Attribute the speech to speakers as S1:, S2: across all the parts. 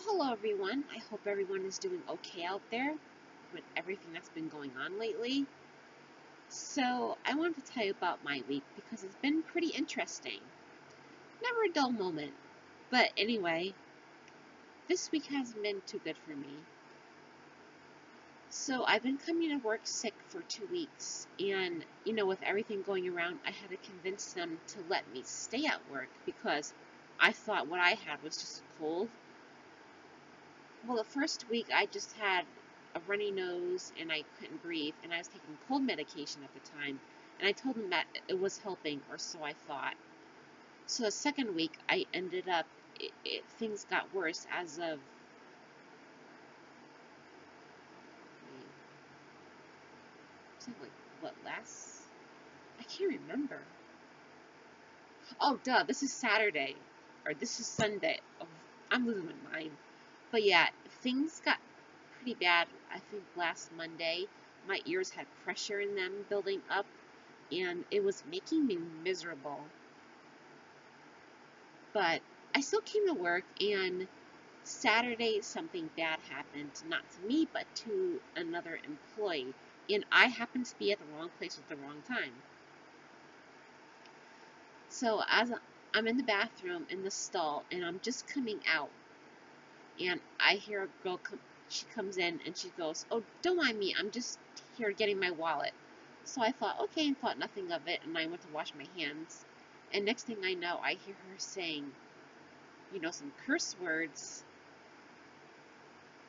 S1: Hello everyone. I hope everyone is doing okay out there with everything that's been going on lately. So, I wanted to tell you about my week because it's been pretty interesting. Never a dull moment. But anyway, this week hasn't been too good for me. So, I've been coming to work sick for 2 weeks, and with everything going around, I had to convince them to let me stay at work because I thought what I had was just a cold. Well, the first week I just had a runny nose and I couldn't breathe, and I was taking cold medication at the time. And I told them that it was helping, or so I thought. So the second week, I ended up, things got worse as of, was it like, what, last? I can't remember. Oh, duh, this is Saturday. Or this is Sunday. Oh, I'm losing my mind. But yeah, things got pretty bad, I think, last Monday. My ears had pressure in them building up, and it was making me miserable. But I still came to work, and Saturday something bad happened, not to me, but to another employee. And I happened to be at the wrong place at the wrong time. So as I'm in the bathroom in the stall, and I'm just coming out, and I hear a girl come. She comes in and she goes, "Oh, don't mind me. I'm just here getting my wallet." So I thought, okay, and thought nothing of it, and I went to wash my hands. And next thing I know, I hear her saying, some curse words,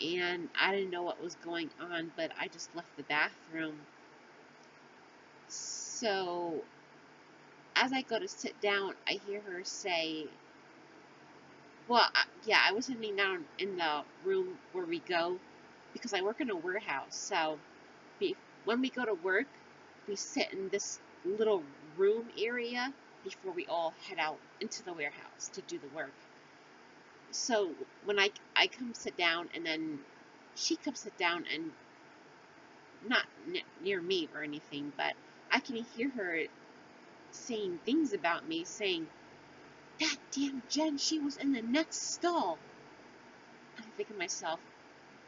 S1: and I didn't know what was going on, but I just left the bathroom. So as I go to sit down, I hear her say, well, yeah, I was sitting down in the room where we go because I work in a warehouse. So when we go to work, we sit in this little room area before we all head out into the warehouse to do the work. So when I come sit down, and then she comes sit down, and not near me or anything, but I can hear her saying things about me, saying, "That damn Jen, she was in the next stall." I'm thinking to myself,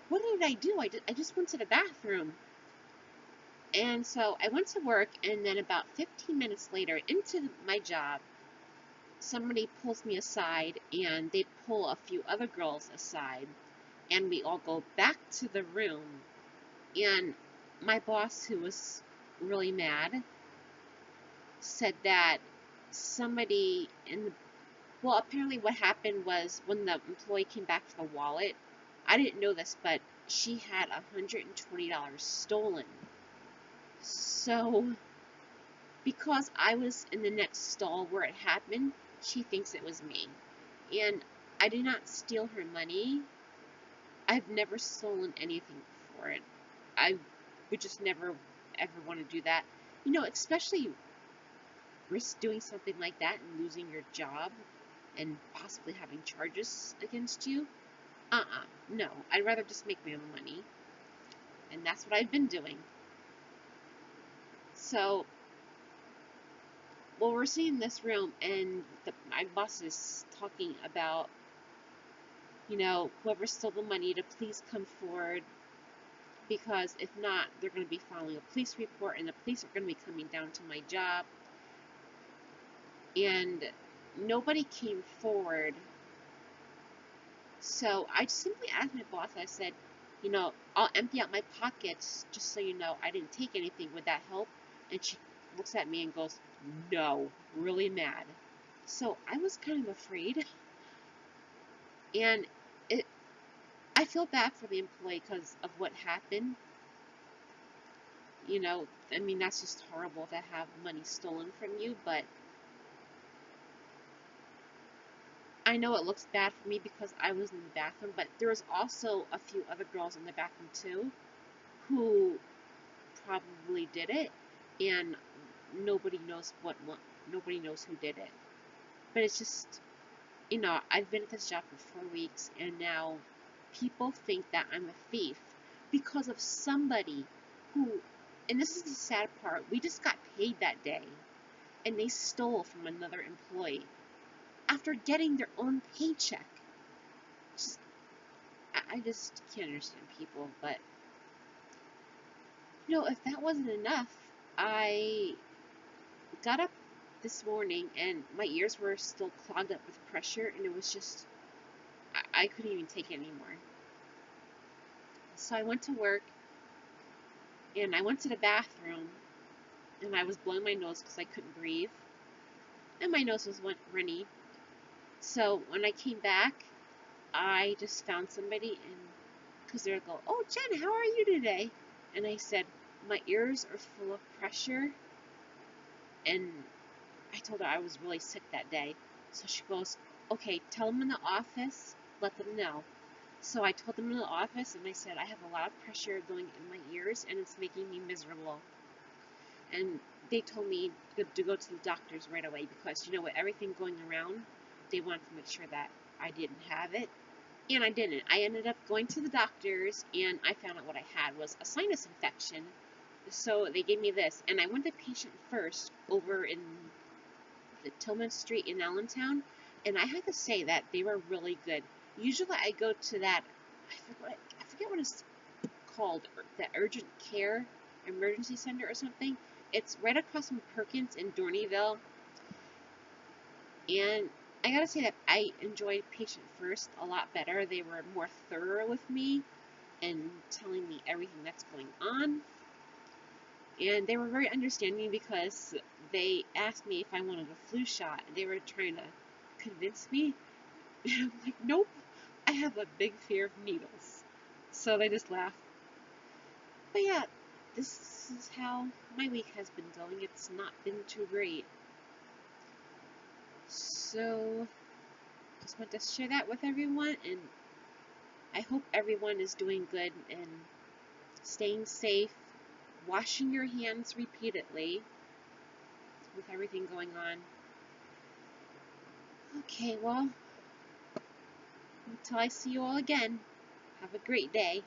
S1: what did I do? I just went to the bathroom. And so I went to work, and then about 15 minutes later, into my job, somebody pulls me aside, and they pull a few other girls aside, and we all go back to the room. And my boss, who was really mad, said that somebody well, apparently what happened was when the employee came back for the wallet, I didn't know this, but she had $120 stolen. So, because I was in the next stall where it happened, she thinks it was me. And I did not steal her money. I've never stolen anything for it. I would just never ever want to do that. Especially risk doing something like that and losing your job and possibly having charges against you. No. I'd rather just make my own money. And that's what I've been doing. So, well, we're sitting in this room, and my boss is talking about, whoever stole the money to please come forward, because if not, they're going to be filing a police report, and the police are going to be coming down to my job. And nobody came forward. So I simply asked my boss, I said, I'll empty out my pockets just so you know I didn't take anything. Would that help? And she looks at me and goes, "No," really mad. So I was kind of afraid. And it, I feel bad for the employee because of what happened. That's just horrible to have money stolen from you, but I know it looks bad for me because I was in the bathroom, but there was also a few other girls in the bathroom too who probably did it, and nobody knows nobody knows who did it. But it's just, I've been at this job for 4 weeks, and now people think that I'm a thief because of somebody who, and this is the sad part, we just got paid that day, and they stole from another employee after getting their own paycheck. Just, I just can't understand people. But, if that wasn't enough, I got up this morning and my ears were still clogged up with pressure, and it was just, I couldn't even take it anymore. So I went to work and I went to the bathroom and I was blowing my nose because I couldn't breathe, and my nose was runny. So when I came back, I just found somebody, and because they were going, "Oh, Jen, how are you today?" And I said, "My ears are full of pressure," and I told her I was really sick that day. So she goes, "Okay, tell them in the office, let them know." So I told them in the office, and I said, "I have a lot of pressure going in my ears, and it's making me miserable." And they told me to go to the doctors right away because, with everything going around, they wanted to make sure that I didn't have it. And I didn't. I ended up going to the doctors, and I found out what I had was a sinus infection. So they gave me this, and I went to Patient First over in the Tillman Street in Allentown, and I have to say that they were really good. Usually I go to that, I forget what it's called, the Urgent Care Emergency Center or something. It's right across from Perkins in Dorneyville, and I gotta say that I enjoyed Patient First a lot better. They were more thorough with me and telling me everything that's going on. And they were very understanding because they asked me if I wanted a flu shot. They were trying to convince me. And I'm like, nope, I have a big fear of needles. So they just laughed. But yeah, this is how my week has been going. It's not been too great. So, just want to share that with everyone, and I hope everyone is doing good and staying safe, washing your hands repeatedly with everything going on. Okay, well, until I see you all again, have a great day.